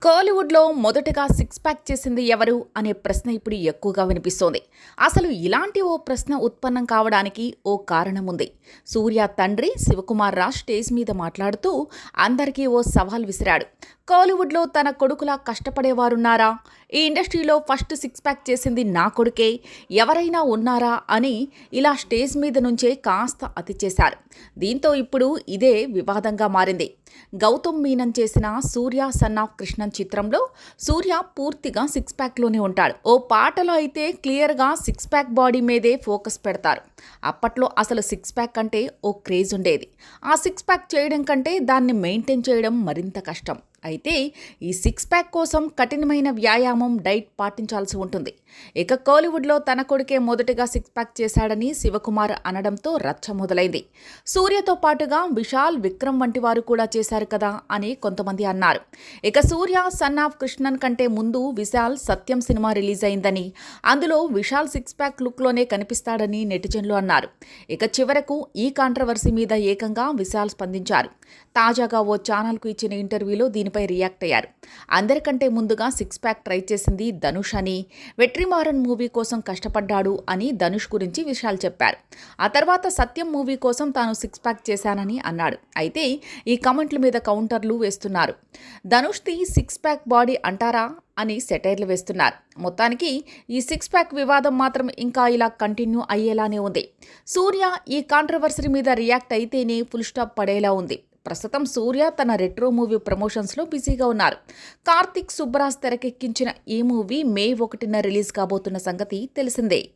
కోలీవుడ్లో మొదటగా six pack చేసింది ఎవరు అనే ప్రశ్న ఇప్పుడు ఎక్కువగా వినిపిస్తోంది. అసలు ఇలాంటి ఓ ప్రశ్న ఉత్పన్నం కావడానికి ఓ కారణం ఉంది. సూర్య తండ్రి శివకుమార్ రాజ్ స్టేజ్ మీద మాట్లాడుతూ అందరికీ ఓ సవాల్ విసిరాడు. కోలీవుడ్లో తన కొడుకులా కష్టపడేవారున్నారా? ఈ ఇండస్ట్రీలో ఫస్ట్ సిక్స్ ప్యాక్ చేసింది నా కొడుకే, ఎవరైనా ఉన్నారా అని ఇలా స్టేజ్ మీద నుంచే కాస్త అతి చేశారు. దీంతో ఇప్పుడు ఇదే వివాదంగా మారింది. గౌతమ్ మీనన్ చేసిన సూర్య సన్ ఆఫ్ కృష్ణన్ చిత్రంలో సూర్య పూర్తిగా సిక్స్ ప్యాక్లోనే ఉంటాడు. ఓ పాటలో అయితే క్లియర్గా సిక్స్ ప్యాక్ బాడీ మీదే ఫోకస్ పెడతారు. అప్పట్లో అసలు సిక్స్ ప్యాక్ అంటే ఓ క్రేజ్ ఉండేది. ఆ సిక్స్ ప్యాక్ చేయడం కంటే దాన్ని మెయింటైన్ చేయడం మరింత కష్టం. అయితే ఈ సిక్స్ ప్యాక్ కోసం కఠినమైన వ్యాయామం, డైట్ పాటించాల్సి ఉంటుంది. ఇక కోలీవుడ్లో తన కొడుకే మొదటిగా సిక్స్ ప్యాక్ చేశాడని శివకుమార్ అనడంతో రచ్చ మొదలైంది. సూర్యతో పాటుగా విశాల్, విక్రమ్ వంటి వారు కూడా చేశారు కదా అని కొంతమంది అన్నారు. ఇక సూర్య సన్ ఆఫ్ కృష్ణన్ కంటే ముందు విశాల్ సత్యం సినిమా రిలీజ్ అయిందని, అందులో విశాల్ సిక్స్ ప్యాక్ లుక్లోనే కనిపిస్తాడని నెటిజన్లు అన్నారు. ఇక చివరకు ఈ కాంట్రవర్సీ మీద ఏకంగా విశాల్ స్పందించారు. తాజాగా ఓ ఛానల్కు ఇచ్చిన ఇంటర్వ్యూలో దీనిపై రియాక్ట్ అయ్యారు. అందరికంటే ముందుగా సిక్స్ ప్యాక్ ట్రై చేసింది ధనుష్ అని, వెట్రిమారన్ మూవీ కోసం కష్టపడ్డాడు అని ధనుష్ గురించి విషయాలు చెప్పారు. ఆ తర్వాత సత్యం మూవీ కోసం తాను సిక్స్ ప్యాక్ చేశానని అన్నాడు. అయితే ఈ కమెంట్ల మీద కౌంటర్లు వేస్తున్నారు. ధనుష్ది సిక్స్ ప్యాక్ బాడీ అంటారా అని సెటైర్లు వేస్తున్నారు. మొత్తానికి ఈ సిక్స్ ప్యాక్ వివాదం మాత్రం ఇంకా ఇలా కంటిన్యూ అయ్యేలానే ఉంది. సూర్య ఈ కాంట్రవర్సీ మీద రియాక్ట్ అయితేనే ఫుల్ స్టాప్ పడేలా ఉంది. ప్రస్తుతం సూర్య తన రెట్రో మూవీ ప్రమోషన్స్లో బిజీగా ఉన్నారు. కార్తిక్ సుబ్బరాజ్ తెరకెక్కించిన ఈ మూవీ మే 1న రిలీజ్ కాబోతున్న సంగతి తెలిసిందే.